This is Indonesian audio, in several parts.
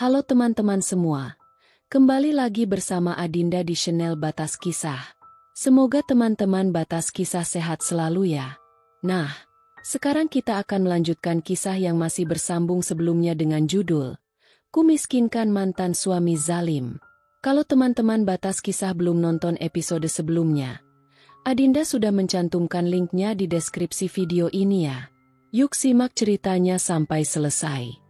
Halo teman-teman semua, kembali lagi bersama Adinda di channel Batas Kisah. Semoga teman-teman Batas Kisah sehat selalu ya. Nah, sekarang kita akan melanjutkan kisah yang masih bersambung sebelumnya dengan judul Ku Miskinkan Mantan Suami Zalim. Kalau teman-teman Batas Kisah belum nonton episode sebelumnya, Adinda sudah mencantumkan linknya di deskripsi video ini ya. Yuk simak ceritanya sampai selesai.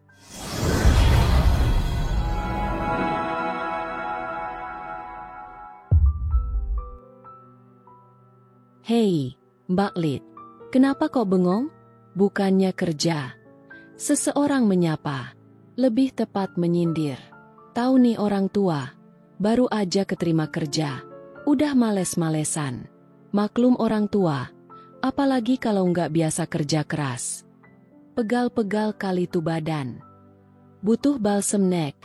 Hei, Mbak Lid, kenapa kok bengong? Bukannya kerja. Seseorang menyapa, lebih tepat menyindir. Tahu nih orang tua, baru aja keterima kerja, udah males-malesan. Maklum orang tua, apalagi kalau nggak biasa kerja keras. Pegal-pegal kali tuh badan. Butuh balsem nek.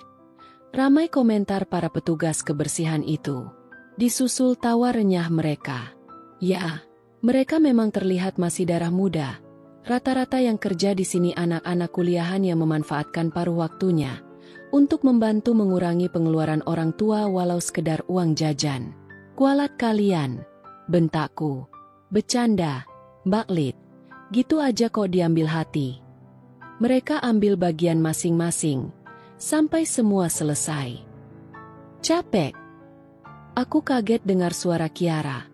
Ramai komentar para petugas kebersihan itu. Disusul tawa renyah mereka. Ya, mereka memang terlihat masih darah muda. Rata-rata yang kerja di sini anak-anak kuliahan yang memanfaatkan paruh waktunya untuk membantu mengurangi pengeluaran orang tua walau sekedar uang jajan. Kualat kalian, bentakku. Bercanda, Mbak Lid. Gitu aja kok diambil hati. Mereka ambil bagian masing-masing, sampai semua selesai. Capek. Aku kaget dengar suara Kiara.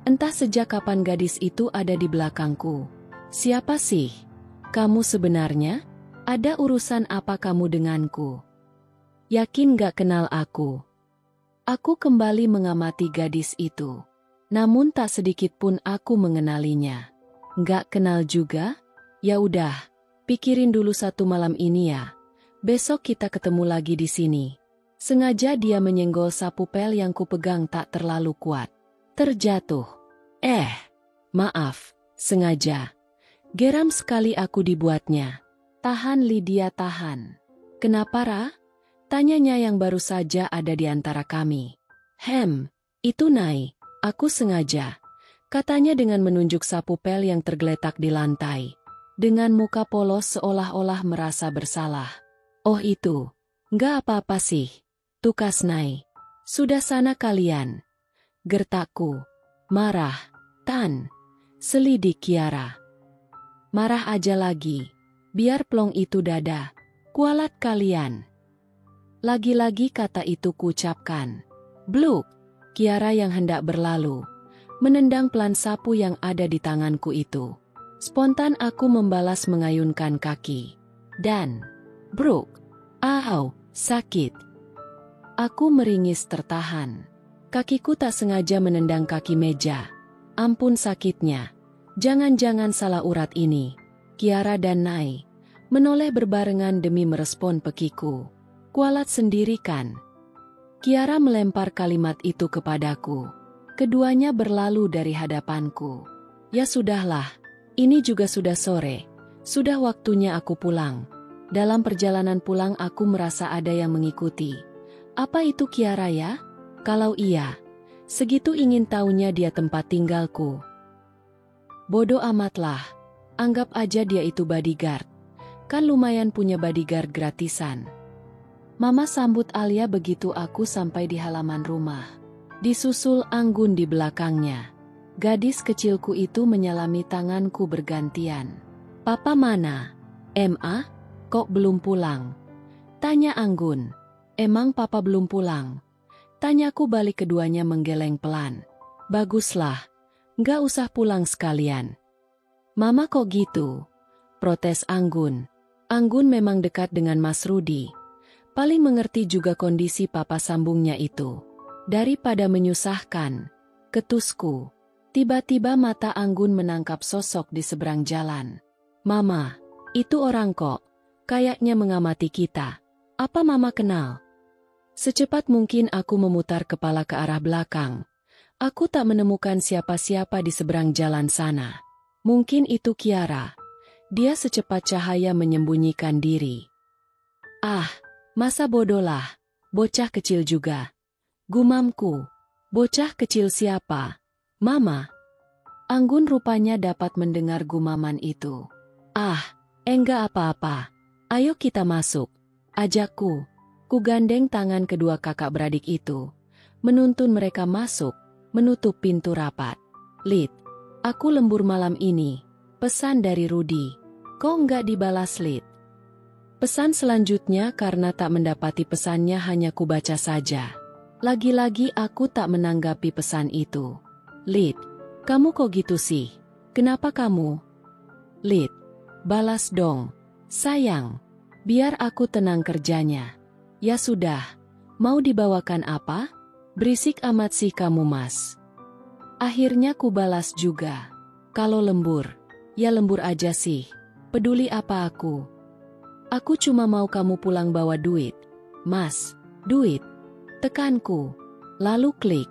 Entah sejak kapan gadis itu ada di belakangku. Siapa sih? Kamu sebenarnya? Ada urusan apa kamu denganku? Yakin gak kenal aku? Aku kembali mengamati gadis itu. Namun tak sedikit pun aku mengenalinya. Gak kenal juga? Ya udah, pikirin dulu satu malam ini ya. Besok kita ketemu lagi di sini. Sengaja dia menyenggol sapu pel yang kupegang tak terlalu kuat. Terjatuh. Maaf, sengaja. Geram sekali aku dibuatnya. Tahan Lydia, tahan. Kenapa Ra? Tanyanya yang baru saja ada di antara kami. Itu Nai, aku sengaja. Katanya dengan menunjuk sapu pel yang tergeletak di lantai. Dengan muka polos seolah-olah merasa bersalah. Oh itu, nggak apa-apa sih. Tukas Nai. Sudah sana kalian. Gertakku. Marah, Tan. Selidik Kiara. Marah aja lagi. Biar plong itu dada. Kualat kalian. Lagi-lagi kata itu kuucapkan. Bluk. Kiara yang hendak berlalu menendang pelan sapu yang ada di tanganku itu. Spontan aku membalas mengayunkan kaki. Dan, bruk. Au, sakit. Aku meringis tertahan. Kakiku tak sengaja menendang kaki meja. Ampun sakitnya. Jangan-jangan salah urat ini. Kiara dan Nai menoleh berbarengan demi merespon pekiku. Kualat sendiri kan? Kiara melempar kalimat itu kepadaku. Keduanya berlalu dari hadapanku. Ya sudahlah, ini juga sudah sore. Sudah waktunya aku pulang. Dalam perjalanan pulang aku merasa ada yang mengikuti. Apa itu Kiara ya? Kalau iya, segitu ingin taunya dia tempat tinggalku. Bodoh amatlah, anggap aja dia itu bodyguard. Kan lumayan punya bodyguard gratisan. Mama sambut Alia begitu aku sampai di halaman rumah. Disusul Anggun di belakangnya. Gadis kecilku itu menyalami tanganku bergantian. Papa mana? Ma, kok belum pulang? Tanya Anggun. Emang papa belum pulang? Tanyaku balik, keduanya menggeleng pelan. Baguslah, nggak usah pulang sekalian. Mama kok gitu? Protes Anggun. Anggun memang dekat dengan Mas Rudi. Paling mengerti juga kondisi papa, sambungnya itu. Daripada menyusahkan, ketusku. Tiba-tiba mata Anggun menangkap sosok di seberang jalan. Mama, itu orang kok. Kayaknya mengamati kita. Apa mama kenal? Secepat mungkin aku memutar kepala ke arah belakang. Aku tak menemukan siapa-siapa di seberang jalan sana. Mungkin itu Kiara. Dia secepat cahaya menyembunyikan diri. Ah, masa bodoh lah. Bocah kecil juga. Gumamku. Bocah kecil siapa? Mama. Anggun rupanya dapat mendengar gumaman itu. Ah, enggak apa-apa. Ayo kita masuk. Ajakku. Ku gandeng tangan kedua kakak beradik itu, menuntun mereka masuk, menutup pintu rapat. Lid, aku lembur malam ini. Pesan dari Rudi. Kok nggak dibalas, Lid? Pesan selanjutnya karena tak mendapati pesannya hanya kubaca saja. Lagi-lagi aku tak menanggapi pesan itu. Lid, kamu kok gitu sih? Kenapa kamu? Lid, balas dong. Sayang, biar aku tenang kerjanya. Ya sudah, mau dibawakan apa? Berisik amat sih kamu, Mas. Akhirnya ku balas juga. Kalau lembur, ya lembur aja sih. Peduli apa aku? Aku cuma mau kamu pulang bawa duit. Mas, duit. Tekanku. Lalu klik.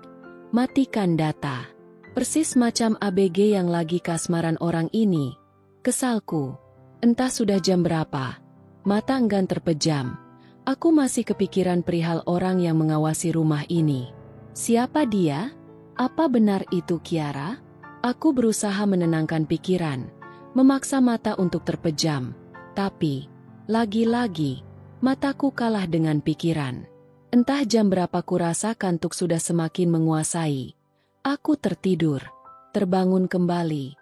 Matikan data. Persis macam ABG yang lagi kasmaran orang ini. Kesalku. Entah sudah jam berapa. Mata enggan terpejam. Aku masih kepikiran perihal orang yang mengawasi rumah ini. Siapa dia? Apa benar itu Kiara? Aku berusaha menenangkan pikiran, memaksa mata untuk terpejam. Tapi, lagi-lagi, mataku kalah dengan pikiran. Entah jam berapa kurasa kantuk sudah semakin menguasai. Aku tertidur, terbangun kembali,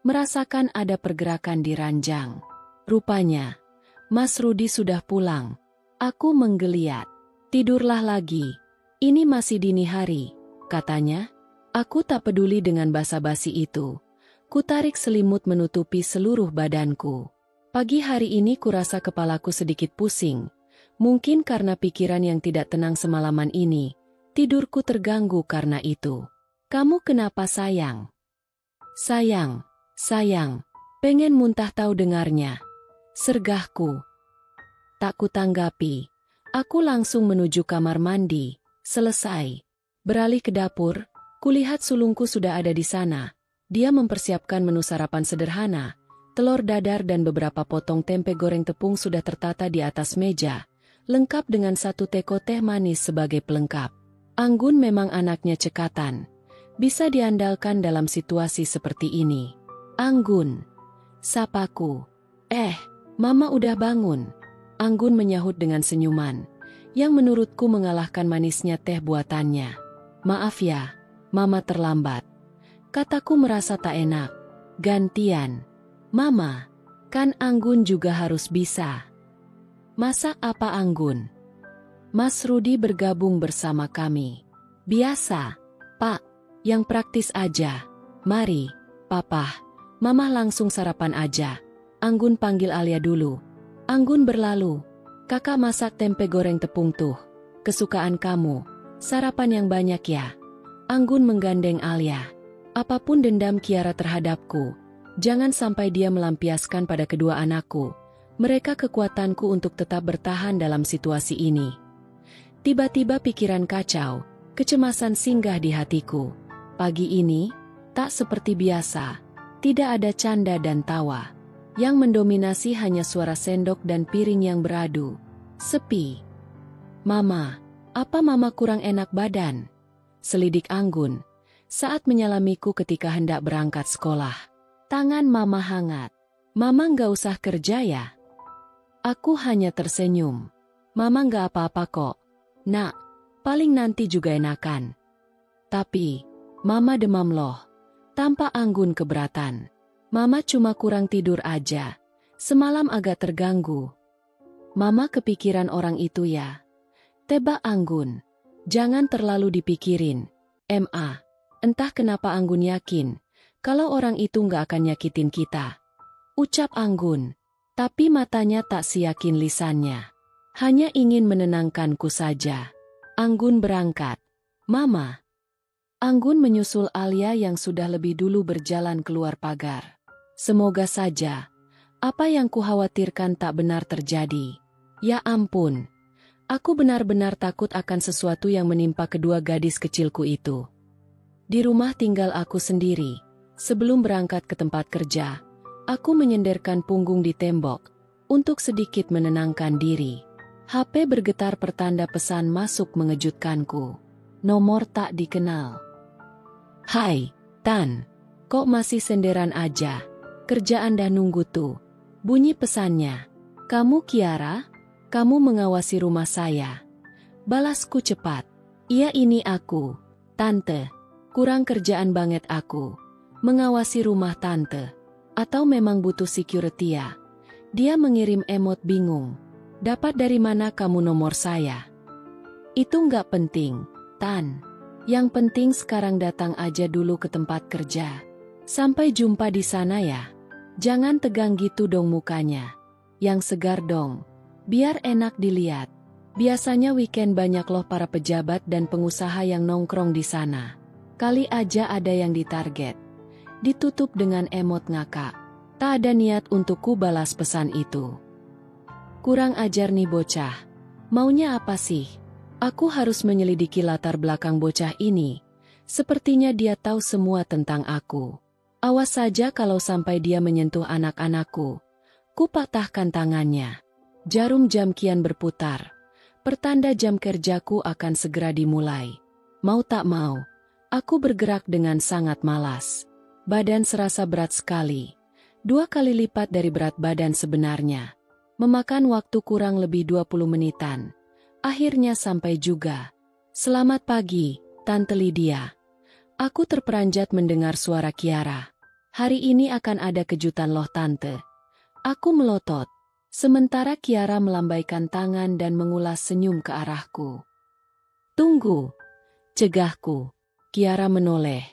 merasakan ada pergerakan di ranjang. Rupanya, Mas Rudi sudah pulang. Aku menggeliat. Tidurlah lagi. Ini masih dini hari, katanya. Aku tak peduli dengan basa-basi itu. Kutarik selimut menutupi seluruh badanku. Pagi hari ini kurasa kepalaku sedikit pusing. Mungkin karena pikiran yang tidak tenang semalaman ini. Tidurku terganggu karena itu. Kamu kenapa sayang? Sayang, pengen muntah tahu dengarnya. Sergahku. Tak kutanggapi. Aku langsung menuju kamar mandi. Selesai. Beralih ke dapur, kulihat sulungku sudah ada di sana. Dia mempersiapkan menu sarapan sederhana. Telur dadar dan beberapa potong tempe goreng tepung sudah tertata di atas meja, lengkap dengan satu teko teh manis sebagai pelengkap. Anggun memang anaknya cekatan. Bisa diandalkan dalam situasi seperti ini. Anggun. Sapaku. Mama udah bangun. Anggun menyahut dengan senyuman, yang menurutku mengalahkan manisnya teh buatannya. Maaf ya, Mama terlambat. Kataku merasa tak enak. Gantian. Mama, kan Anggun juga harus bisa. Masak apa Anggun? Mas Rudi bergabung bersama kami. Biasa, Pak, yang praktis aja. Mari, Papa, Mama langsung sarapan aja. Anggun panggil Alia dulu. Anggun berlalu. Kakak masak tempe goreng tepung tuh. Kesukaan kamu. Sarapan yang banyak ya. Anggun menggandeng Alia. Apapun dendam Kiara terhadapku, jangan sampai dia melampiaskan pada kedua anakku. Mereka kekuatanku untuk tetap bertahan dalam situasi ini. Tiba-tiba pikiran kacau, kecemasan singgah di hatiku. Pagi ini, tak seperti biasa. Tidak ada canda dan tawa. Yang mendominasi hanya suara sendok dan piring yang beradu. Sepi. Mama, apa Mama kurang enak badan? Selidik Anggun saat menyalamiku ketika hendak berangkat sekolah. Tangan Mama hangat. Mama nggak usah kerja ya? Aku hanya tersenyum. Mama nggak apa-apa kok. Nak, paling nanti juga enakan. Tapi, Mama demam loh. Tampak Anggun keberatan. Mama cuma kurang tidur aja. Semalam agak terganggu. Mama kepikiran orang itu ya. Tebak Anggun. Jangan terlalu dipikirin. Entah kenapa Anggun yakin kalau orang itu nggak akan nyakitin kita. Ucap Anggun. Tapi matanya tak seyakin lisannya. Hanya ingin menenangkanku saja. Anggun berangkat. Mama. Anggun menyusul Alia yang sudah lebih dulu berjalan keluar pagar. Semoga saja, apa yang kukhawatirkan tak benar terjadi. Ya ampun, aku benar-benar takut akan sesuatu yang menimpa kedua gadis kecilku itu. Di rumah tinggal aku sendiri. Sebelum berangkat ke tempat kerja, aku menyenderkan punggung di tembok, untuk sedikit menenangkan diri. HP bergetar pertanda pesan masuk mengejutkanku. Nomor tak dikenal. Hai, Tan. Kok masih senderan aja? Kerjaan dah nunggu tuh. Bunyi pesannya. Kamu Kiara? Kamu mengawasi rumah saya. Balasku cepat. Iya ini aku, Tante. Kurang kerjaan banget aku. Mengawasi rumah Tante. Atau memang butuh security ya? Dia mengirim emot bingung. Dapat dari mana kamu nomor saya? Itu nggak penting, Tan. Yang penting sekarang datang aja dulu ke tempat kerja. Sampai jumpa di sana ya. Jangan tegang gitu dong mukanya. Yang segar dong. Biar enak dilihat. Biasanya weekend banyak loh para pejabat dan pengusaha yang nongkrong di sana. Kali aja ada yang ditarget. Ditutup dengan emot ngakak. Tak ada niat untuk ku balas pesan itu. Kurang ajar nih bocah. Maunya apa sih? Aku harus menyelidiki latar belakang bocah ini. Sepertinya dia tahu semua tentang aku. Awas saja kalau sampai dia menyentuh anak-anakku. Ku patahkan tangannya. Jarum jam kian berputar. Pertanda jam kerjaku akan segera dimulai. Mau tak mau, aku bergerak dengan sangat malas. Badan serasa berat sekali. 2 kali lipat dari berat badan sebenarnya. Memakan waktu kurang lebih 20 menitan. Akhirnya sampai juga. Selamat pagi, Tante Lydia. Aku terperanjat mendengar suara Kiara. Hari ini akan ada kejutan loh Tante. Aku melotot. Sementara Kiara melambaikan tangan dan mengulas senyum ke arahku. Tunggu, cegahku. Kiara menoleh.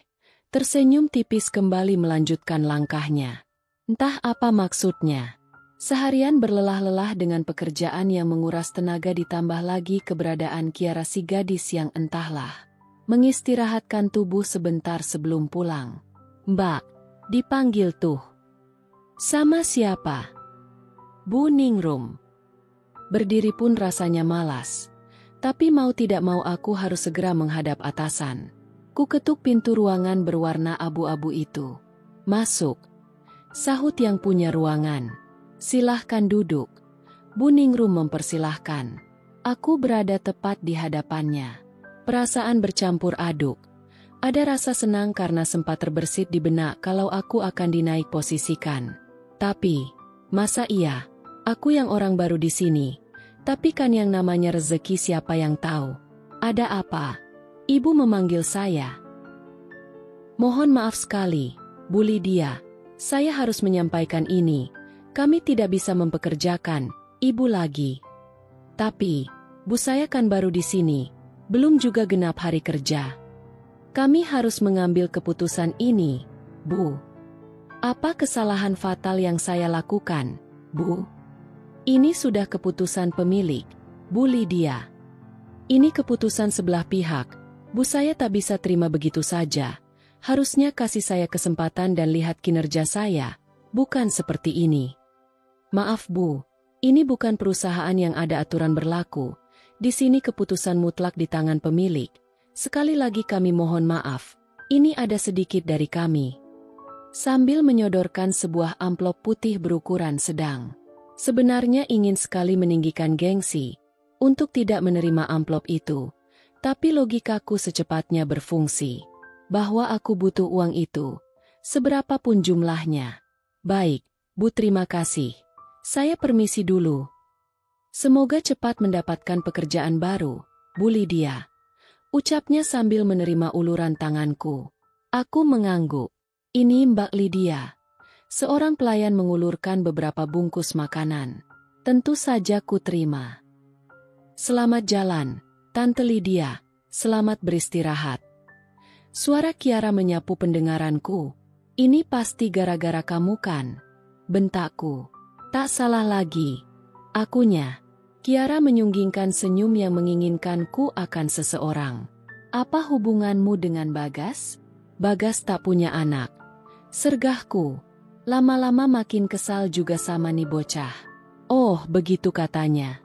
Tersenyum tipis kembali melanjutkan langkahnya. Entah apa maksudnya. Seharian berlelah-lelah dengan pekerjaan yang menguras tenaga ditambah lagi keberadaan Kiara si gadis yang entahlah. Mengistirahatkan tubuh sebentar sebelum pulang. Mbak, dipanggil tuh. Sama siapa? Bu Ningrum. Berdiri pun rasanya malas. Tapi mau tidak mau aku harus segera menghadap atasan. Ku ketuk pintu ruangan berwarna abu-abu itu. Masuk. Sahut yang punya ruangan. Silahkan duduk. Bu Ningrum mempersilahkan. Aku berada tepat di hadapannya. Perasaan bercampur aduk. Ada rasa senang karena sempat terbersit di benak kalau aku akan dinaik posisikan. Tapi, masa iya? Aku yang orang baru di sini. Tapi kan yang namanya rezeki siapa yang tahu? Ada apa? Ibu memanggil saya. Mohon maaf sekali, Bu Lydia. Saya harus menyampaikan ini. Kami tidak bisa mempekerjakan Ibu lagi. Tapi, Bu saya kan baru di sini. Belum juga genap hari kerja. Kami harus mengambil keputusan ini, Bu. Apa kesalahan fatal yang saya lakukan, Bu? Ini sudah keputusan pemilik, Bu Lydia. Ini keputusan sebelah pihak. Bu saya tak bisa terima begitu saja. Harusnya kasih saya kesempatan dan lihat kinerja saya, bukan seperti ini. Maaf Bu, ini bukan perusahaan yang ada aturan berlaku. Di sini keputusan mutlak di tangan pemilik. Sekali lagi kami mohon maaf, ini ada sedikit dari kami. Sambil menyodorkan sebuah amplop putih berukuran sedang. Sebenarnya ingin sekali meninggikan gengsi, untuk tidak menerima amplop itu. Tapi logikaku secepatnya berfungsi. Bahwa aku butuh uang itu, seberapapun jumlahnya. Baik, Bu terima kasih. Saya permisi dulu. Semoga cepat mendapatkan pekerjaan baru, Bu Lydia. Ucapnya sambil menerima uluran tanganku. Aku mengangguk. Ini Mbak Lydia. Seorang pelayan mengulurkan beberapa bungkus makanan. Tentu saja ku terima. Selamat jalan, Tante Lydia. Selamat beristirahat. Suara Kiara menyapu pendengaranku. Ini pasti gara-gara kamu kan? Bentakku. Tak salah lagi. Akunya. Kiara menyunggingkan senyum yang menginginkanku akan seseorang. Apa hubunganmu dengan Bagas? Bagas tak punya anak. Sergahku. Lama-lama makin kesal juga sama nih bocah. Oh, begitu katanya.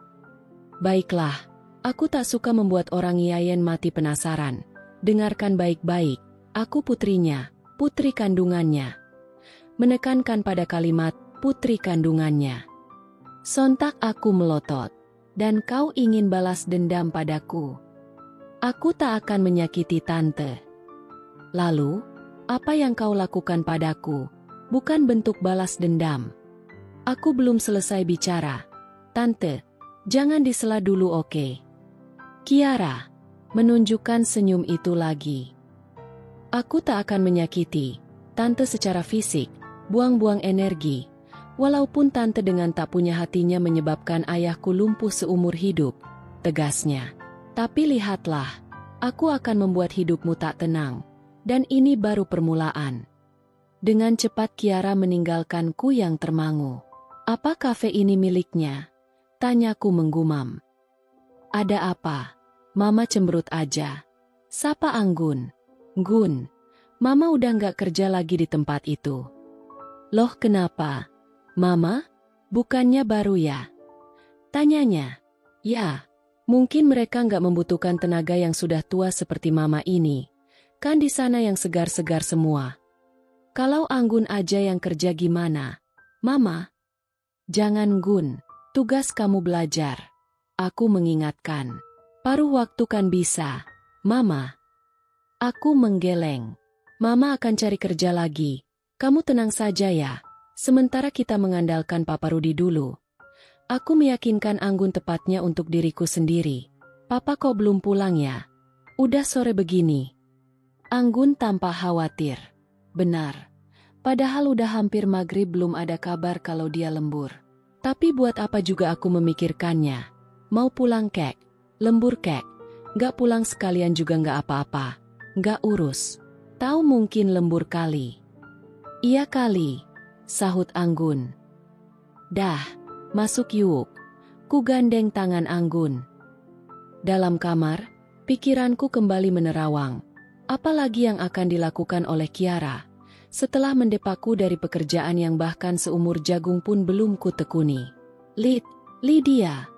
Baiklah, aku tak suka membuat orang Yayen mati penasaran. Dengarkan baik-baik, aku putrinya, putri kandungannya. Menekankan pada kalimat, putri kandungannya. Sontak aku melotot. Dan kau ingin balas dendam padaku. Aku tak akan menyakiti tante. Lalu, apa yang kau lakukan padaku? Bukan bentuk balas dendam. Aku belum selesai bicara. Tante, jangan disela dulu oke? Kiara menunjukkan senyum itu lagi. Aku tak akan menyakiti Tante secara fisik, buang-buang energi. Walaupun Tante dengan tak punya hatinya menyebabkan ayahku lumpuh seumur hidup, tegasnya. Tapi lihatlah, aku akan membuat hidupmu tak tenang. Dan ini baru permulaan. Dengan cepat Kiara meninggalkanku yang termangu. Apa kafe ini miliknya? Tanyaku menggumam. Ada apa? Mama cemberut aja. Sapa Anggun. Gun, Mama udah nggak kerja lagi di tempat itu. Loh kenapa? Mama? Bukannya baru ya? Tanyanya. Ya, mungkin mereka nggak membutuhkan tenaga yang sudah tua seperti Mama ini. Kan di sana yang segar-segar semua. Kalau Anggun aja yang kerja gimana? Mama? Jangan Gun, tugas kamu belajar. Aku mengingatkan. Paruh waktu kan bisa. Mama. Aku menggeleng. Mama akan cari kerja lagi. Kamu tenang saja ya. Sementara kita mengandalkan Papa Rudi dulu. Aku meyakinkan Anggun tepatnya untuk diriku sendiri. Papa kok belum pulang ya? Udah sore begini. Anggun tampak khawatir. Benar. Padahal udah hampir maghrib belum ada kabar kalau dia lembur. Tapi buat apa juga aku memikirkannya. Mau pulang kek, lembur kek. Gak pulang sekalian juga gak apa-apa. Gak urus. Tahu mungkin lembur kali. Iya kali, sahut Anggun. Dah, masuk yuk. Ku gandeng tangan Anggun. Dalam kamar, pikiranku kembali menerawang. Apalagi yang akan dilakukan oleh Kiara setelah mendepaku dari pekerjaan yang bahkan seumur jagung pun belum kutekuni. Lydia.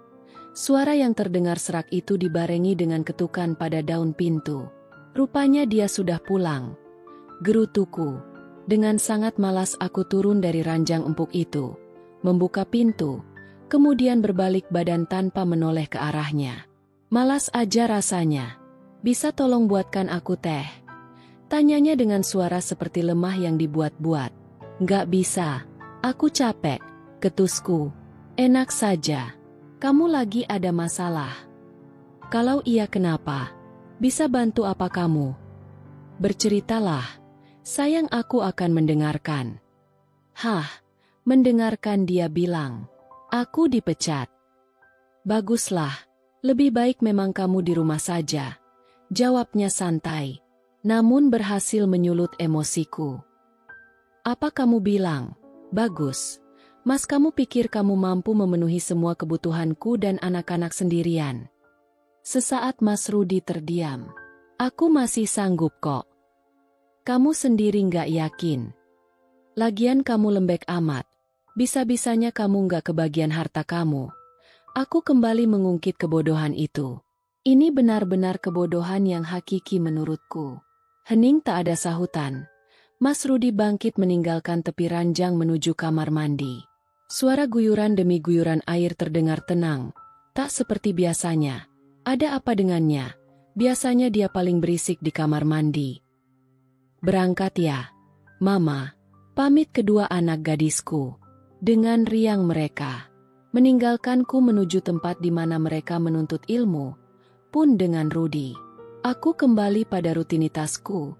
Suara yang terdengar serak itu dibarengi dengan ketukan pada daun pintu. Rupanya dia sudah pulang. Gerutuku. Dengan sangat malas aku turun dari ranjang empuk itu, membuka pintu, kemudian berbalik badan tanpa menoleh ke arahnya. Malas aja rasanya. Bisa tolong buatkan aku teh? Tanyanya dengan suara seperti lemah yang dibuat-buat. Nggak bisa. Aku capek. Ketusku. Enak saja. Kamu lagi ada masalah. Kalau iya kenapa? Bisa bantu apa kamu? Berceritalah. Sayang aku akan mendengarkan. Hah, mendengarkan dia bilang. Aku dipecat. Baguslah. Lebih baik memang kamu di rumah saja. Jawabnya santai. Namun berhasil menyulut emosiku. Apa kamu bilang? Bagus. Mas kamu pikir kamu mampu memenuhi semua kebutuhanku dan anak-anak sendirian? Sesaat Mas Rudi terdiam. Aku masih sanggup kok. Kamu sendiri nggak yakin. Lagian kamu lembek amat. Bisa-bisanya kamu nggak kebagian harta kamu. Aku kembali mengungkit kebodohan itu. Ini benar-benar kebodohan yang hakiki menurutku. Hening tak ada sahutan. Mas Rudi bangkit meninggalkan tepi ranjang menuju kamar mandi. Suara guyuran demi guyuran air terdengar tenang. Tak seperti biasanya. Ada apa dengannya? Biasanya dia paling berisik di kamar mandi. Berangkat ya, Mama. Pamit kedua anak gadisku. Dengan riang mereka. Meninggalkanku menuju tempat di mana mereka menuntut ilmu. Pun dengan Rudi. Aku kembali pada rutinitasku.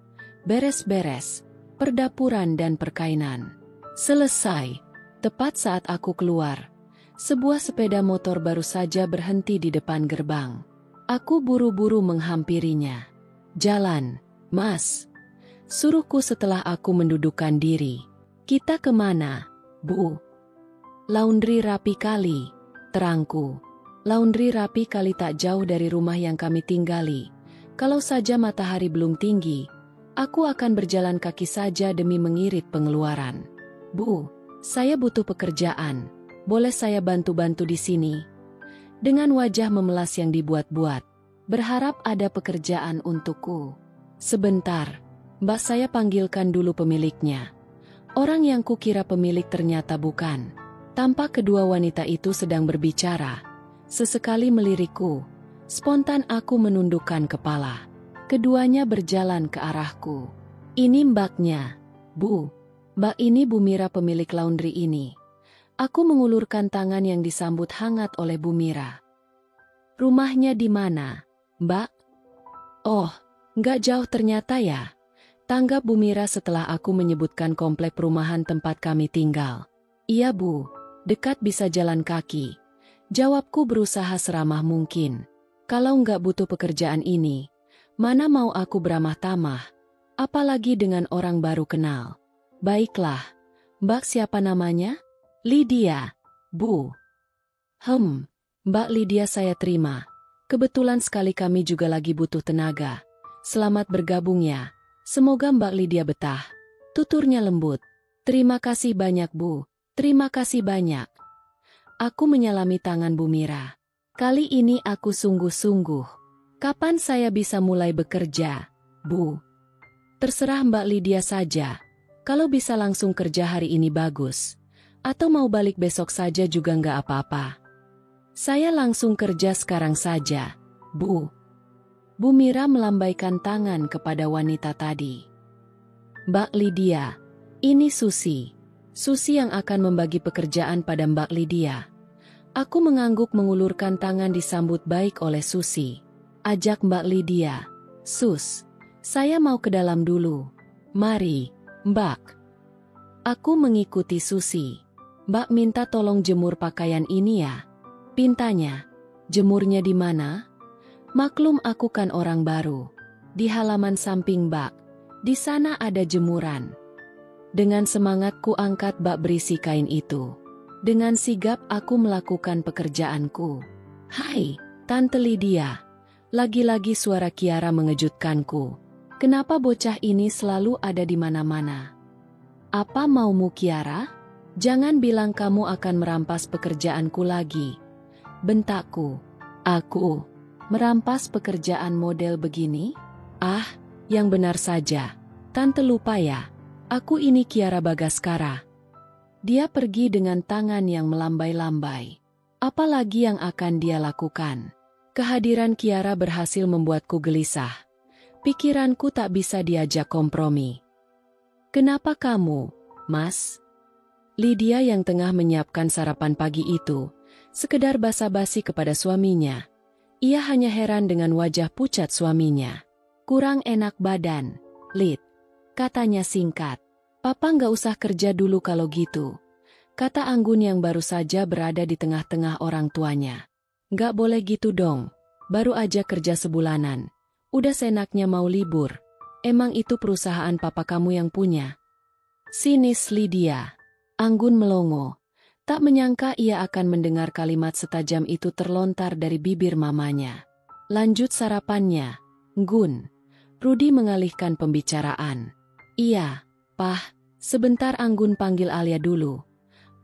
Beres-beres. Perdapuran dan perkainan. Selesai. Tepat saat aku keluar. Sebuah sepeda motor baru saja berhenti di depan gerbang. Aku buru-buru menghampirinya. Jalan, Mas. Suruhku setelah aku mendudukkan diri. Kita kemana, Bu? Laundry rapi kali, terangku. Laundry rapi kali tak jauh dari rumah yang kami tinggali. Kalau saja matahari belum tinggi, aku akan berjalan kaki saja demi mengirit pengeluaran. Bu, saya butuh pekerjaan. Boleh saya bantu-bantu di sini? Dengan wajah memelas yang dibuat-buat, berharap ada pekerjaan untukku. Sebentar, Mbak saya panggilkan dulu pemiliknya. Orang yang kukira pemilik ternyata bukan. Tampak kedua wanita itu sedang berbicara. Sesekali melirikku. Spontan aku menundukkan kepala. Keduanya berjalan ke arahku. Ini mbaknya, Bu. Mbak ini Bu Mira pemilik laundry ini. Aku mengulurkan tangan yang disambut hangat oleh Bu Mira. Rumahnya di mana? Mbak? Oh, nggak jauh ternyata ya. Tanggap Bu Mira setelah aku menyebutkan komplek perumahan tempat kami tinggal. Iya Bu, dekat bisa jalan kaki. Jawabku berusaha seramah mungkin. Kalau nggak butuh pekerjaan ini, mana mau aku beramah tamah, apalagi dengan orang baru kenal. Baiklah, Mbak siapa namanya? Lydia, Bu. Mbak Lydia saya terima. Kebetulan sekali kami juga lagi butuh tenaga. Selamat bergabung ya. Semoga Mbak Lydia betah. Tuturnya lembut. Terima kasih banyak Bu. Terima kasih banyak. Aku menyalami tangan Bu Mira. Kali ini aku sungguh-sungguh. Kapan saya bisa mulai bekerja, Bu? Terserah Mbak Lydia saja. Kalau bisa langsung kerja hari ini bagus. Atau mau balik besok saja juga nggak apa-apa. Saya langsung kerja sekarang saja, Bu. Bu Mira melambaikan tangan kepada wanita tadi. Mbak Lydia, ini Susi. Susi yang akan membagi pekerjaan pada Mbak Lydia. Aku mengangguk mengulurkan tangan disambut baik oleh Susi. Ajak Mbak Lydia. Sus, saya mau ke dalam dulu. Mari, Mbak. Aku mengikuti Susi. Mbak minta tolong jemur pakaian ini ya. Pintanya, jemurnya di mana? Maklum aku kan orang baru. Di halaman samping bak, di sana ada jemuran. Dengan semangat ku angkat bak berisi kain itu. Dengan sigap aku melakukan pekerjaanku. Hai, Tante Lydia. Lagi-lagi suara Kiara mengejutkanku. Kenapa bocah ini selalu ada di mana-mana? Apa maumu Kiara? Jangan bilang kamu akan merampas pekerjaanku lagi. Bentakku. Aku merampas pekerjaan model begini? Ah, yang benar saja. Tante lupa ya. Aku ini Kiara Bagaskara. Dia pergi dengan tangan yang melambai-lambai. Apalagi yang akan dia lakukan? Kehadiran Kiara berhasil membuatku gelisah. Pikiranku tak bisa diajak kompromi. Kenapa kamu, Mas? Lydia yang tengah menyiapkan sarapan pagi itu, sekedar basa-basi kepada suaminya. Ia hanya heran dengan wajah pucat suaminya. Kurang enak badan, Lid. Katanya singkat. Papa nggak usah kerja dulu kalau gitu. Kata Anggun yang baru saja berada di tengah-tengah orang tuanya. Nggak boleh gitu dong. Baru aja kerja sebulanan. Udah senaknya mau libur. Emang itu perusahaan papa kamu yang punya? Sinis Lydia. Anggun melongo. Tak menyangka ia akan mendengar kalimat setajam itu terlontar dari bibir mamanya. Lanjut sarapannya, Gun. Rudi mengalihkan pembicaraan. Iya, Pah, sebentar Anggun panggil Alia dulu.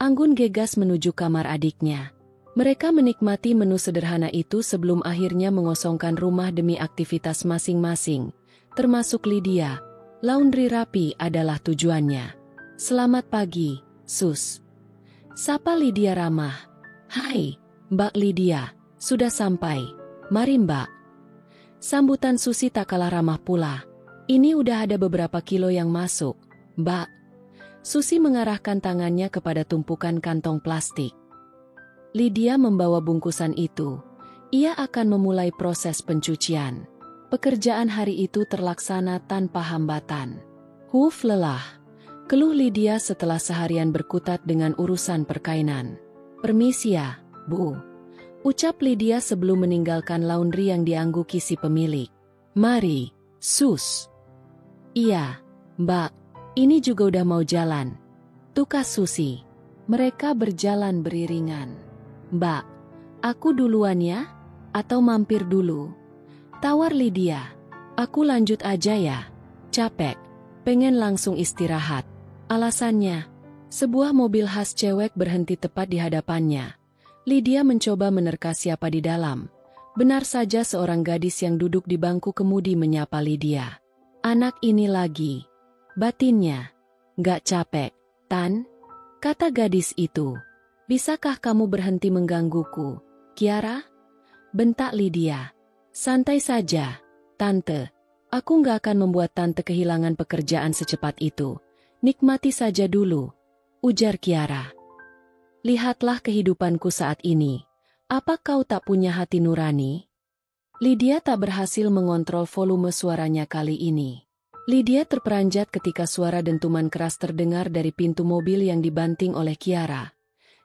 Anggun gegas menuju kamar adiknya. Mereka menikmati menu sederhana itu sebelum akhirnya mengosongkan rumah demi aktivitas masing-masing. Termasuk Lydia. Laundry rapi adalah tujuannya. Selamat pagi, Sus. Sapa Lydia ramah. Hai, Mbak Lydia, sudah sampai. Mari Mbak. Sambutan Susi tak kalah ramah pula. Ini udah ada beberapa kilo yang masuk, Mbak. Susi mengarahkan tangannya kepada tumpukan kantong plastik. Lydia membawa bungkusan itu. Ia akan memulai proses pencucian. Pekerjaan hari itu terlaksana tanpa hambatan. Lelah. Keluh Lydia setelah seharian berkutat dengan urusan perkainan. Permisi ya, Bu. Ucap Lydia sebelum meninggalkan laundry yang diangguki si pemilik. Mari, Sus. Iya, Mbak. Ini juga udah mau jalan. Tukas Susi. Mereka berjalan beriringan. Mbak, aku duluan ya? Atau mampir dulu? Tawar Lydia. Aku lanjut aja ya. Capek. Pengen langsung istirahat. Alasannya, sebuah mobil khas cewek berhenti tepat di hadapannya. Lydia mencoba menerka siapa di dalam. Benar saja seorang gadis yang duduk di bangku kemudi menyapa Lydia. Anak ini lagi. Batinnya. Nggak capek, Tan? Kata gadis itu. Bisakah kamu berhenti menggangguku, Kiara? Bentak Lydia. Santai saja, Tante. Aku nggak akan membuat Tante kehilangan pekerjaan secepat itu. Nikmati saja dulu, ujar Kiara. Lihatlah kehidupanku saat ini. Apa kau tak punya hati nurani? Lydia tak berhasil mengontrol volume suaranya kali ini. Lydia terperanjat ketika suara dentuman keras terdengar dari pintu mobil yang dibanting oleh Kiara.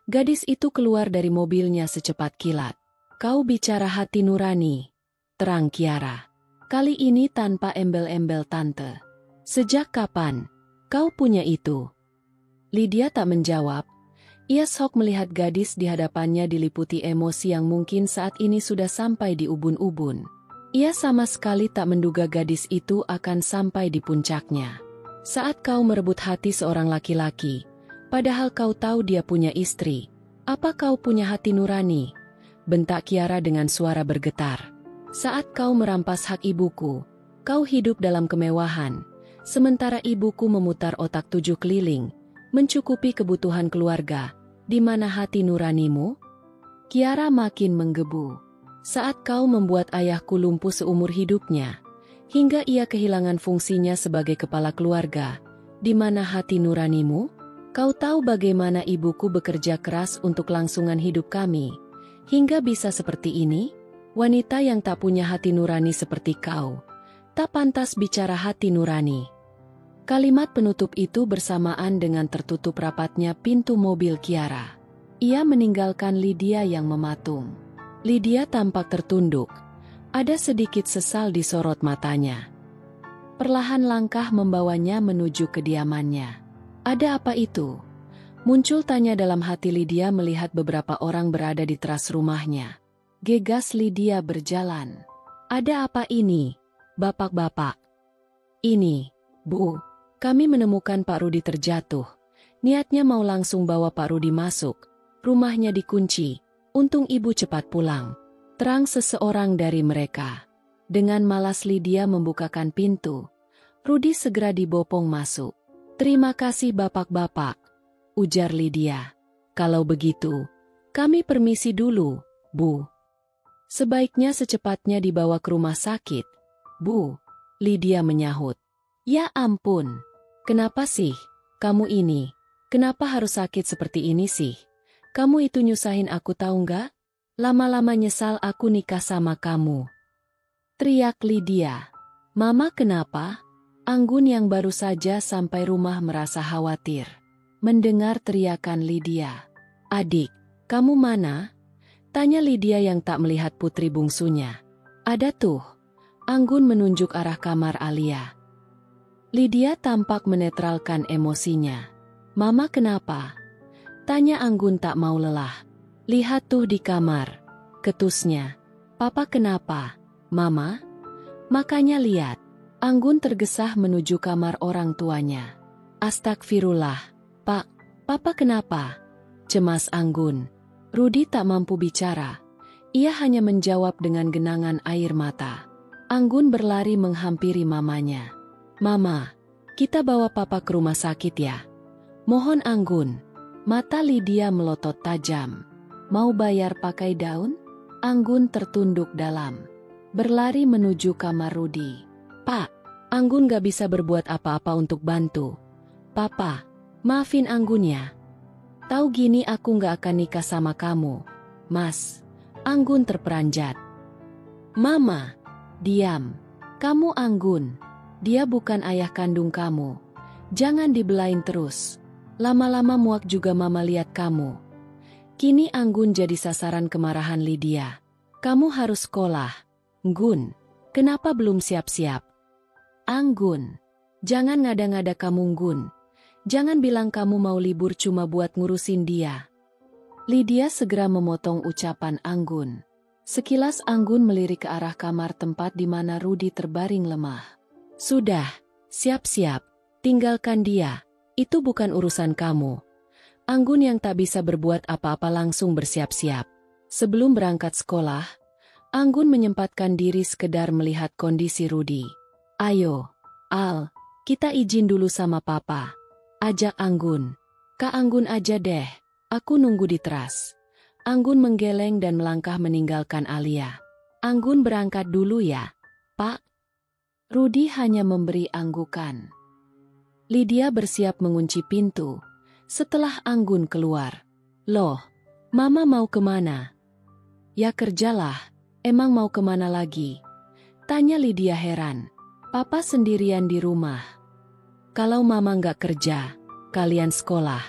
Gadis itu keluar dari mobilnya secepat kilat. "Kau bicara hati nurani," terang Kiara. Kali ini tanpa embel-embel tante. "Sejak kapan kau punya itu?" Lydia tak menjawab. Ia shock melihat gadis di hadapannya diliputi emosi yang mungkin saat ini sudah sampai di ubun-ubun. Ia sama sekali tak menduga gadis itu akan sampai di puncaknya. "Saat kau merebut hati seorang laki-laki, padahal kau tahu dia punya istri, apa kau punya hati nurani?" bentak Kiara dengan suara bergetar. "Saat kau merampas hak ibuku, kau hidup dalam kemewahan, sementara ibuku memutar otak 7 keliling, mencukupi kebutuhan keluarga. Di mana hati nuranimu?" Kiara makin menggebu. "Saat kau membuat ayahku lumpuh seumur hidupnya, hingga ia kehilangan fungsinya sebagai kepala keluarga, di mana hati nuranimu? Kau tahu bagaimana ibuku bekerja keras untuk langsungan hidup kami, hingga bisa seperti ini? Wanita yang tak punya hati nurani seperti kau, tak pantas bicara hati nurani." Kalimat penutup itu bersamaan dengan tertutup rapatnya pintu mobil Kiara. Ia meninggalkan Lydia yang mematung. Lydia tampak tertunduk. Ada sedikit sesal di sorot matanya. Perlahan langkah membawanya menuju kediamannya. "Ada apa itu?" muncul tanya dalam hati Lydia melihat beberapa orang berada di teras rumahnya. Gegas Lydia berjalan. "Ada apa ini, bapak-bapak?" "Ini, Bu, kami menemukan Pak Rudi terjatuh. Niatnya mau langsung bawa Pak Rudi masuk. Rumahnya dikunci. Untung ibu cepat pulang," terang seseorang dari mereka. Dengan malas Lydia membukakan pintu. Rudi segera dibopong masuk. "Terima kasih bapak-bapak," ujar Lydia. "Kalau begitu, kami permisi dulu, Bu." "Sebaiknya secepatnya dibawa ke rumah sakit, Bu," Lydia menyahut. "Ya ampun, kenapa sih kamu ini? Kenapa harus sakit seperti ini sih? Kamu itu nyusahin aku tahu nggak? Lama-lama nyesal aku nikah sama kamu," teriak Lydia. "Mama kenapa?" Anggun yang baru saja sampai rumah merasa khawatir mendengar teriakan Lydia. "Adik, kamu mana?" tanya Lydia yang tak melihat putri bungsunya. "Ada tuh." Anggun menunjuk arah kamar Alia. Lydia tampak menetralkan emosinya. "Mama kenapa?" tanya Anggun tak mau lelah. "Lihat tuh di kamar," ketusnya. "Papa kenapa, Mama?" "Makanya lihat." Anggun tergesah menuju kamar orang tuanya. "Astagfirullah, Pak, Papa kenapa?" cemas Anggun. Rudi tak mampu bicara. Ia hanya menjawab dengan genangan air mata. Anggun berlari menghampiri mamanya. "Mama, kita bawa Papa ke rumah sakit ya. Mohon Anggun." Mata Lydia melotot tajam. "Mau bayar pakai daun?" Anggun tertunduk dalam. Berlari menuju kamar Rudi. "Pak, Anggun gak bisa berbuat apa-apa untuk bantu. Papa, maafin Anggun ya. Tahu gini aku gak akan nikah sama kamu, Mas." Anggun terperanjat. "Mama, diam. Kamu Anggun. Dia bukan ayah kandung kamu. Jangan dibelain terus. Lama-lama muak juga Mama lihat kamu." Kini Anggun jadi sasaran kemarahan Lydia. "Kamu harus sekolah, Nggun. Kenapa belum siap-siap?" "Anggun, jangan ngada-ngada kamu Nggun. Jangan bilang kamu mau libur cuma buat ngurusin dia." Lydia segera memotong ucapan Anggun. Sekilas Anggun melirik ke arah kamar tempat di mana Rudi terbaring lemah. "Sudah, siap-siap. Tinggalkan dia. Itu bukan urusan kamu." Anggun yang tak bisa berbuat apa-apa langsung bersiap-siap. Sebelum berangkat sekolah, Anggun menyempatkan diri sekedar melihat kondisi Rudi. "Ayo, Al, kita izin dulu sama Papa," ajak Anggun. "Kak Anggun aja deh, aku nunggu di teras." Anggun menggeleng dan melangkah meninggalkan Alia. "Anggun berangkat dulu ya, Pak." Rudi hanya memberi anggukan. Lydia bersiap mengunci pintu. Setelah Anggun keluar. "Loh, Mama mau kemana?" "Ya kerjalah. Emang mau kemana lagi? Tanya Lydia heran. Papa sendirian di rumah. Kalau mama nggak kerja, kalian sekolah.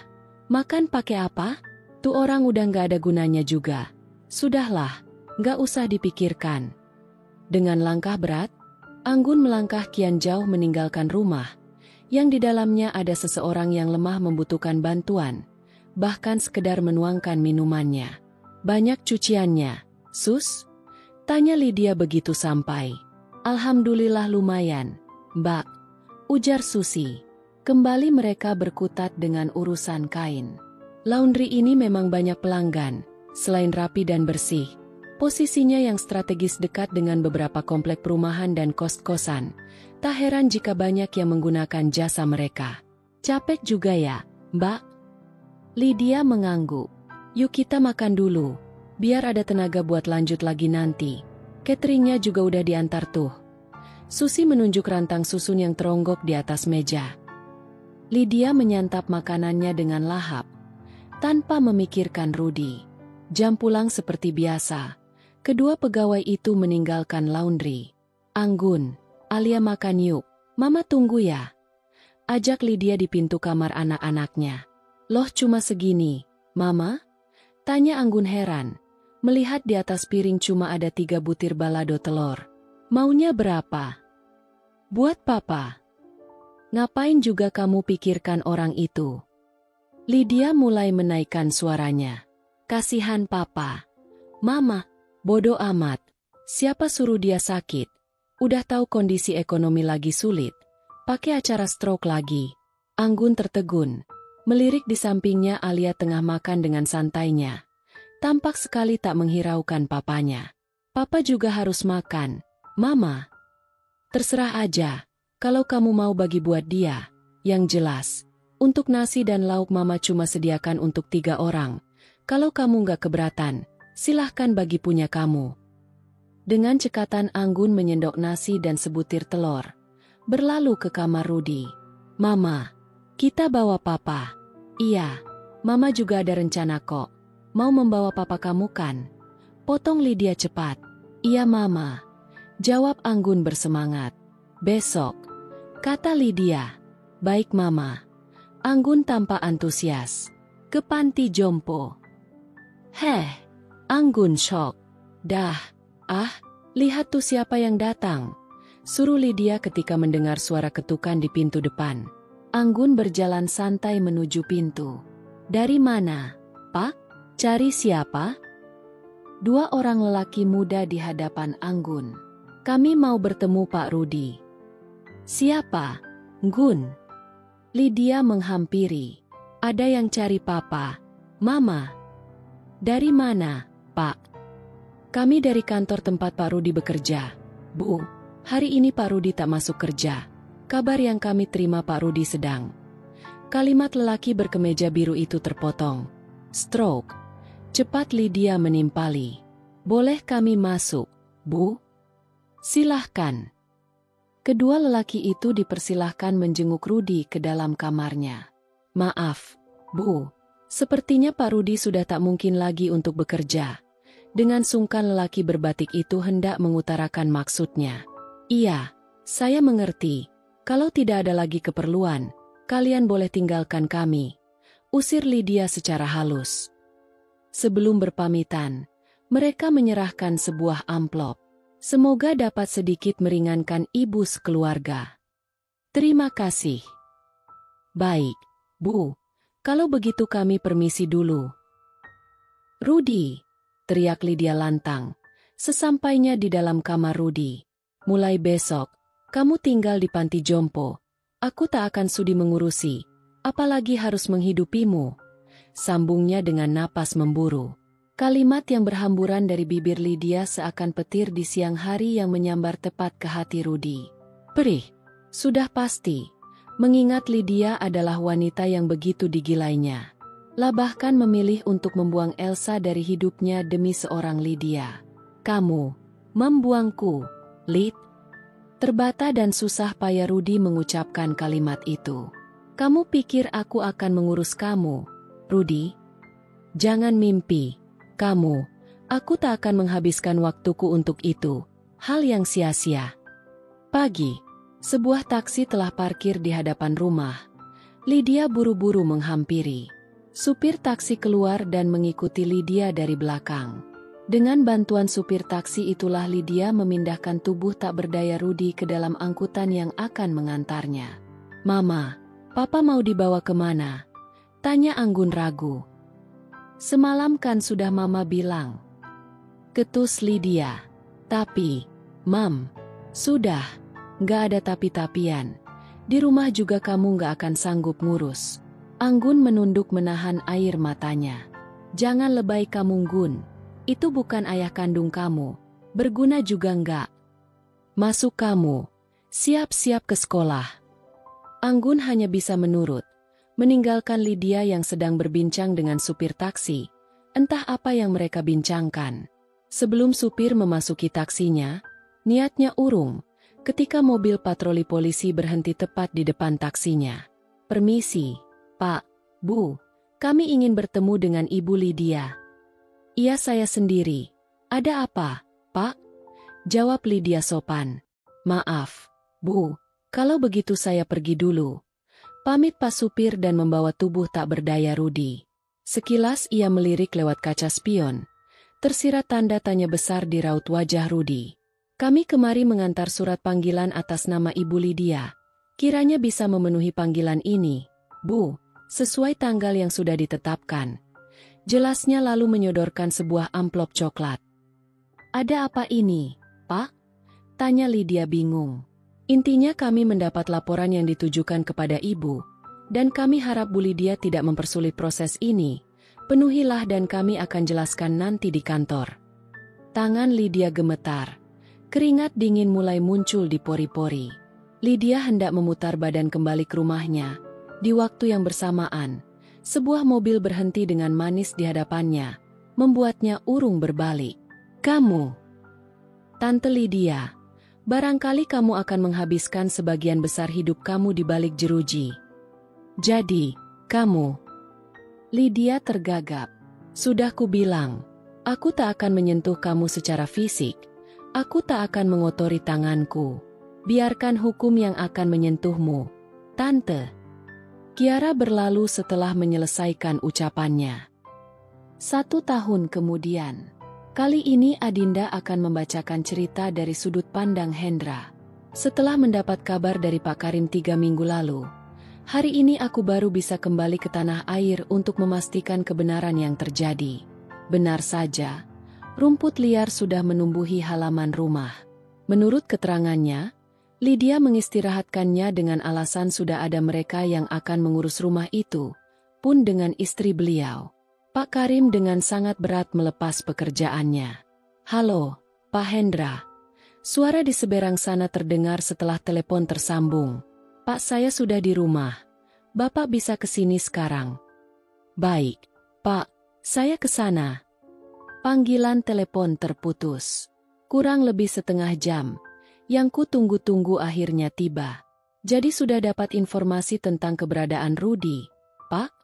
Makan pakai apa? Tuh orang udah nggak ada gunanya juga. Sudahlah, nggak usah dipikirkan. Dengan langkah berat, Anggun melangkah kian jauh meninggalkan rumah, yang di dalamnya ada seseorang yang lemah membutuhkan bantuan, bahkan sekedar menuangkan minumannya. Banyak cuciannya, Sus? Tanya Lydia begitu sampai. Alhamdulillah lumayan, Mbak, ujar Susi. Kembali mereka berkutat dengan urusan kain. Laundry ini memang banyak pelanggan, selain rapi dan bersih. Posisinya yang strategis dekat dengan beberapa komplek perumahan dan kos-kosan. Tak heran jika banyak yang menggunakan jasa mereka. Capek juga ya, Mbak? Lydia mengangguk. Yuk kita makan dulu, biar ada tenaga buat lanjut lagi nanti. Cateringnya juga udah diantar tuh. Susi menunjuk rantang susun yang teronggok di atas meja. Lydia menyantap makanannya dengan lahap, tanpa memikirkan Rudy. Jam pulang seperti biasa. Kedua pegawai itu meninggalkan laundry. Anggun, Alia makan yuk, Mama tunggu ya. Ajak Lydia di pintu kamar anak-anaknya. Loh cuma segini, Mama? Tanya Anggun heran. Melihat di atas piring cuma ada 3 butir balado telur. Maunya berapa? Buat Papa. Ngapain juga kamu pikirkan orang itu? Lydia mulai menaikkan suaranya. Kasihan Papa. Mama, bodoh amat. Siapa suruh dia sakit? Udah tahu kondisi ekonomi lagi sulit. Pakai acara stroke lagi. Anggun tertegun. Melirik di sampingnya Alia tengah makan dengan santainya. Tampak sekali tak menghiraukan papanya. Papa juga harus makan. Mama. Terserah aja. Kalau kamu mau bagi buat dia. Yang jelas. Untuk nasi dan lauk Mama cuma sediakan untuk 3 orang. Kalau kamu nggak keberatan, silahkan bagi punya kamu. Dengan cekatan Anggun menyendok nasi dan sebutir telur. Berlalu ke kamar Rudy. Mama. Kita bawa Papa. Iya. Mama juga ada rencana kok. Mau membawa Papa kamu kan? Potong Lydia cepat. Iya Mama. Jawab Anggun bersemangat. Besok. Kata Lydia. Baik Mama. Anggun tampak antusias. Ke panti jompo. Heh. Anggun shock. Dah. Lihat tuh siapa yang datang. Suruh Lydia ketika mendengar suara ketukan di pintu depan. Anggun berjalan santai menuju pintu. Dari mana, Pak? Cari siapa? 2 orang lelaki muda di hadapan Anggun. Kami mau bertemu Pak Rudy. Siapa? Gun. Lydia menghampiri. Ada yang cari Papa. Mama. Dari mana, Pak? Kami dari kantor tempat Pak Rudy bekerja. Bu, hari ini Pak Rudy tak masuk kerja. Kabar yang kami terima Pak Rudy sedang. Kalimat lelaki berkemeja biru itu terpotong. Stroke. Cepat Lydia menimpali. Boleh kami masuk, Bu? Silahkan. Kedua lelaki itu dipersilahkan menjenguk Rudy ke dalam kamarnya. Maaf, Bu. Sepertinya Pak Rudy sudah tak mungkin lagi untuk bekerja. Dengan sungkan lelaki berbatik itu hendak mengutarakan maksudnya. Iya, saya mengerti. Kalau tidak ada lagi keperluan, kalian boleh tinggalkan kami. Usir Lydia secara halus. Sebelum berpamitan, mereka menyerahkan sebuah amplop. Semoga dapat sedikit meringankan ibu sekeluarga. Terima kasih. Baik, Bu. Kalau begitu kami permisi dulu. Rudy, teriak Lydia lantang. Sesampainya di dalam kamar Rudy. Mulai besok, kamu tinggal di panti jompo. Aku tak akan sudi mengurusi, apalagi harus menghidupimu. Sambungnya dengan napas memburu. Kalimat yang berhamburan dari bibir Lydia seakan petir di siang hari yang menyambar tepat ke hati Rudy. Perih, sudah pasti. Mengingat Lydia adalah wanita yang begitu digilainya. Lah bahkan memilih untuk membuang Elsa dari hidupnya demi seorang Lydia. Kamu, membuangku, Lid. Terbata dan susah payah Rudy mengucapkan kalimat itu. Kamu pikir aku akan mengurus kamu? Rudy, jangan mimpi. Kamu, Aku tak akan menghabiskan waktuku untuk itu. Hal yang sia-sia. Pagi, sebuah taksi telah parkir di hadapan rumah. Lydia buru-buru menghampiri. Supir taksi keluar dan mengikuti Lydia dari belakang. Dengan bantuan supir taksi itulah Lydia memindahkan tubuh tak berdaya Rudy ke dalam angkutan yang akan mengantarnya. "Mama, Papa mau dibawa kemana?" tanya Anggun ragu. "Semalam kan sudah Mama bilang," ketus Lydia. "Tapi, Mam, sudah, nggak ada tapi-tapian. Di rumah juga kamu nggak akan sanggup ngurus." Anggun menunduk menahan air matanya. "Jangan lebay kamu, Gun. Itu bukan ayah kandung kamu. Berguna juga nggak. Masuk kamu. Siap-siap ke sekolah." Anggun hanya bisa menurut, meninggalkan Lydia yang sedang berbincang dengan supir taksi. Entah apa yang mereka bincangkan. Sebelum supir memasuki taksinya, niatnya urung, ketika mobil patroli polisi berhenti tepat di depan taksinya. "Permisi, Pak, Bu, kami ingin bertemu dengan Ibu Lydia." "Iya, saya sendiri. Ada apa, Pak?" jawab Lydia sopan. "Maaf, Bu, kalau begitu saya pergi dulu." Pamit Pak supir dan membawa tubuh tak berdaya Rudy. Sekilas ia melirik lewat kaca spion. Tersirat tanda tanya besar di raut wajah Rudy. "Kami kemari mengantar surat panggilan atas nama Ibu Lydia. Kiranya bisa memenuhi panggilan ini, Bu, sesuai tanggal yang sudah ditetapkan." Jelasnya lalu menyodorkan sebuah amplop coklat. "Ada apa ini, Pak?" tanya Lydia bingung. "Intinya kami mendapat laporan yang ditujukan kepada Ibu, dan kami harap Bu Lydia tidak mempersulit proses ini. Penuhilah dan kami akan jelaskan nanti di kantor." Tangan Lydia gemetar. Keringat dingin mulai muncul di pori-pori. Lydia hendak memutar badan kembali ke rumahnya. Di waktu yang bersamaan, sebuah mobil berhenti dengan manis di hadapannya, membuatnya urung berbalik. "Kamu, Tante Lydia, barangkali kamu akan menghabiskan sebagian besar hidup kamu di balik jeruji. Jadi, kamu..." Lydia tergagap. "Sudah kubilang, aku tak akan menyentuh kamu secara fisik. Aku tak akan mengotori tanganku. Biarkan hukum yang akan menyentuhmu, Tante." Kiara berlalu setelah menyelesaikan ucapannya. 1 tahun kemudian. Kali ini Adinda akan membacakan cerita dari sudut pandang Hendra. "Setelah mendapat kabar dari Pak Karim 3 minggu lalu, hari ini aku baru bisa kembali ke tanah air untuk memastikan kebenaran yang terjadi. Benar saja, rumput liar sudah menumbuhi halaman rumah." Menurut keterangannya, Lydia mengistirahatkannya dengan alasan sudah ada mereka yang akan mengurus rumah itu, pun dengan istri beliau. Pak Karim dengan sangat berat melepas pekerjaannya. "Halo, Pak Hendra." Suara di seberang sana terdengar setelah telepon tersambung. "Pak, saya sudah di rumah. Bapak bisa ke sini sekarang." "Baik, Pak, saya ke sana." Panggilan telepon terputus. Kurang lebih setengah jam. Yang ku tunggu-tunggu akhirnya tiba. "Jadi sudah dapat informasi tentang keberadaan Rudy, Pak?"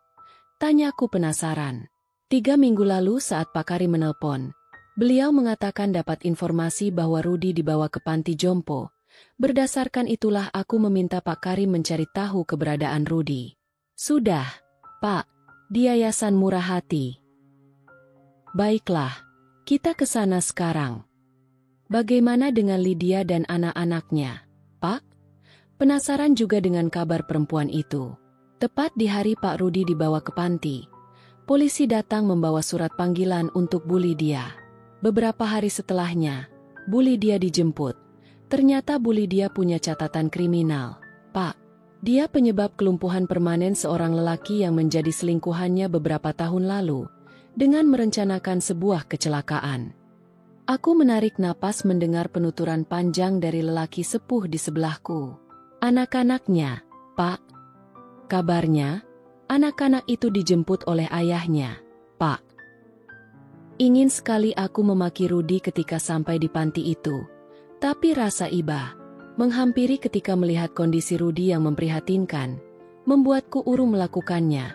tanyaku penasaran. 3 minggu lalu saat Pak Karim menelpon, beliau mengatakan dapat informasi bahwa Rudy dibawa ke panti jompo. Berdasarkan itulah aku meminta Pak Karim mencari tahu keberadaan Rudy. "Sudah, Pak, di Yayasan Murah Hati." "Baiklah, kita ke sana sekarang." "Bagaimana dengan Lydia dan anak-anaknya, Pak?" Penasaran juga dengan kabar perempuan itu. Tepat di hari Pak Rudy dibawa ke panti, polisi datang membawa surat panggilan untuk Bu Lydia. Beberapa hari setelahnya, Bu Lydia dijemput. Ternyata Bu Lydia punya catatan kriminal. "Pak, dia penyebab kelumpuhan permanen seorang lelaki yang menjadi selingkuhannya beberapa tahun lalu, dengan merencanakan sebuah kecelakaan." Aku menarik napas mendengar penuturan panjang dari lelaki sepuh di sebelahku. "Anak-anaknya, Pak." Kabarnya, anak-anak itu dijemput oleh ayahnya, Pak. Ingin sekali aku memaki Rudy ketika sampai di panti itu. Tapi rasa iba menghampiri ketika melihat kondisi Rudy yang memprihatinkan, membuatku urung melakukannya.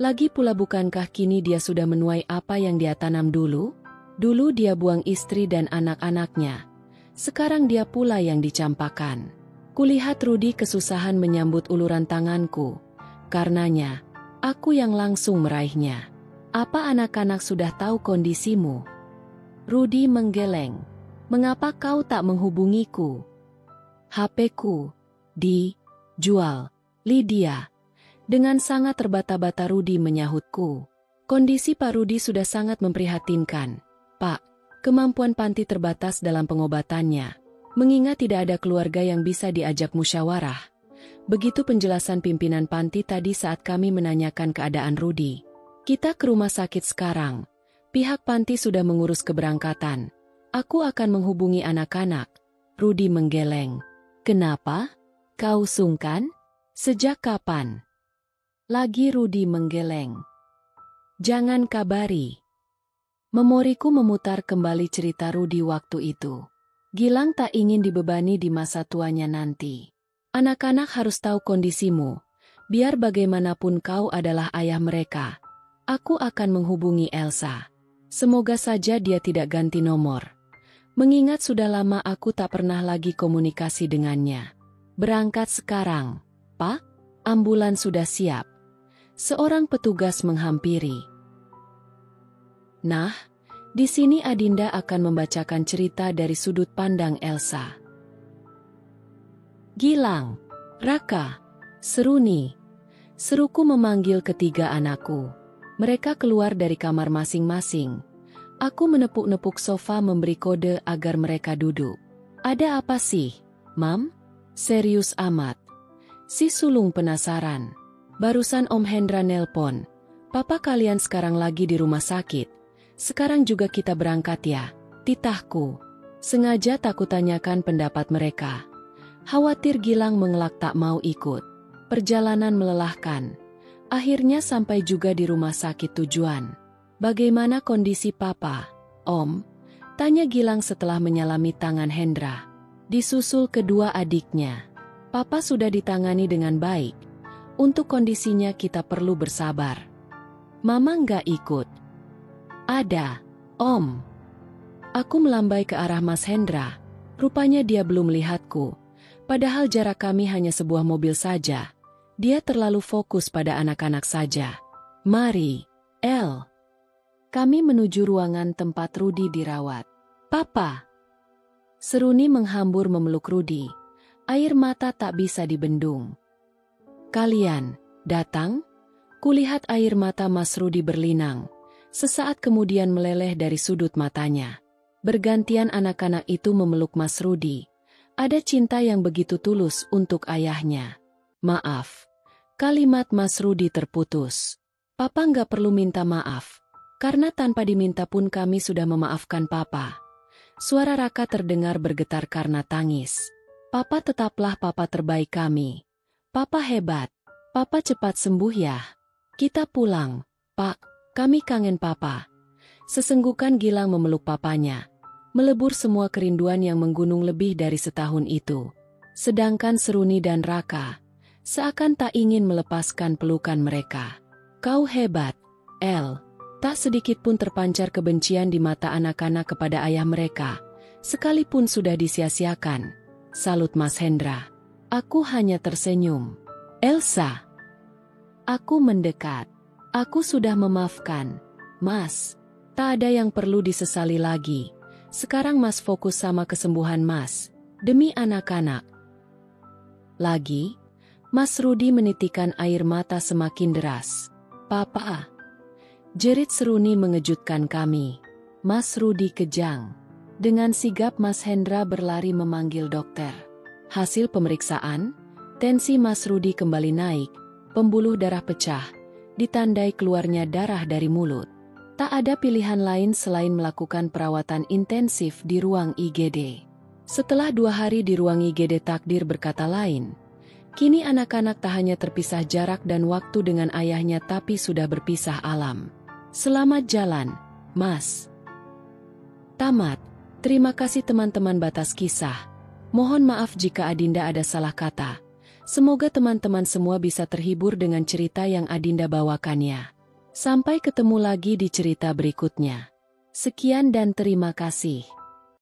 Lagi pula bukankah kini dia sudah menuai apa yang dia tanam dulu? Dulu dia buang istri dan anak-anaknya. Sekarang dia pula yang dicampakan. Kulihat Rudi kesusahan menyambut uluran tanganku. Karenanya, aku yang langsung meraihnya. Apa anak-anak sudah tahu kondisimu? Rudi menggeleng. Mengapa kau tak menghubungiku? HP-ku dijual, Lydia. Dengan sangat terbata-bata Rudi menyahutku. Kondisi Pak Rudi sudah sangat memprihatinkan. Pak, kemampuan Panti terbatas dalam pengobatannya. Mengingat tidak ada keluarga yang bisa diajak musyawarah. Begitu penjelasan pimpinan Panti tadi saat kami menanyakan keadaan Rudi. Kita ke rumah sakit sekarang. Pihak Panti sudah mengurus keberangkatan. Aku akan menghubungi anak-anak. Rudi menggeleng. Kenapa? Kau sungkan? Sejak kapan? Lagi Rudi menggeleng. Jangan kabari. Memoriku memutar kembali cerita Rudi waktu itu. Gilang tak ingin dibebani di masa tuanya nanti. Anak-anak harus tahu kondisimu. Biar bagaimanapun kau adalah ayah mereka. Aku akan menghubungi Elsa. Semoga saja dia tidak ganti nomor. Mengingat sudah lama aku tak pernah lagi komunikasi dengannya. Berangkat sekarang, Pak. Ambulan sudah siap. Seorang petugas menghampiri. Nah, di sini Adinda akan membacakan cerita dari sudut pandang Elsa. Gilang, Raka, Seruni. Seruku memanggil ketiga anakku. Mereka keluar dari kamar masing-masing. Aku menepuk-nepuk sofa memberi kode agar mereka duduk. Ada apa sih, Mam? Serius amat. Si sulung penasaran. Barusan Om Hendra nelpon. Papa kalian sekarang lagi di rumah sakit. Sekarang juga kita berangkat ya, titahku. Sengaja tak kutanyakan pendapat mereka. Khawatir Gilang mengelak tak mau ikut. Perjalanan melelahkan. Akhirnya sampai juga di rumah sakit tujuan. Bagaimana kondisi Papa, Om? Tanya Gilang setelah menyalami tangan Hendra. Disusul kedua adiknya. Papa sudah ditangani dengan baik. Untuk kondisinya kita perlu bersabar. Mama nggak ikut. Ada, Om. Aku melambai ke arah Mas Hendra. Rupanya dia belum melihatku. Padahal jarak kami hanya sebuah mobil saja. Dia terlalu fokus pada anak-anak saja. Mari, El. Kami menuju ruangan tempat Rudi dirawat. Papa. Seruni menghambur memeluk Rudi. Air mata tak bisa dibendung. Kalian datang? Kulihat air mata Mas Rudi berlinang. Sesaat kemudian meleleh dari sudut matanya. Bergantian anak-anak itu memeluk Mas Rudi. Ada cinta yang begitu tulus untuk ayahnya. Maaf. Kalimat Mas Rudi terputus. Papa nggak perlu minta maaf. Karena tanpa diminta pun kami sudah memaafkan Papa. Suara Raka terdengar bergetar karena tangis. Papa tetaplah papa terbaik kami. Papa hebat. Papa cepat sembuh ya. Kita pulang, Pak. Kami kangen Papa. Sesenggukan Gilang memeluk papanya. Melebur semua kerinduan yang menggunung lebih dari setahun itu. Sedangkan Seruni dan Raka seakan tak ingin melepaskan pelukan mereka. Kau hebat, El. Tak sedikit pun terpancar kebencian di mata anak-anak kepada ayah mereka. Sekalipun sudah disia-siakan. Salut Mas Hendra. Aku hanya tersenyum. Elsa. Aku mendekat. Aku sudah memaafkan. Mas, tak ada yang perlu disesali lagi. Sekarang Mas fokus sama kesembuhan Mas. Demi anak-anak. Lagi, Mas Rudi menitikan air mata semakin deras. Papa. Jerit Seruni mengejutkan kami. Mas Rudi kejang. Dengan sigap Mas Hendra berlari memanggil dokter. Hasil pemeriksaan, tensi Mas Rudi kembali naik, pembuluh darah pecah, ditandai keluarnya darah dari mulut. Tak ada pilihan lain selain melakukan perawatan intensif di ruang IGD. Setelah 2 hari di ruang IGD takdir berkata lain. Kini anak-anak tak hanya terpisah jarak dan waktu dengan ayahnya tapi sudah berpisah alam. Selamat jalan, Mas. Tamat. Terima kasih teman-teman batas kisah. Mohon maaf jika Adinda ada salah kata. Semoga teman-teman semua bisa terhibur dengan cerita yang Adinda bawakannya. Sampai ketemu lagi di cerita berikutnya. Sekian dan terima kasih.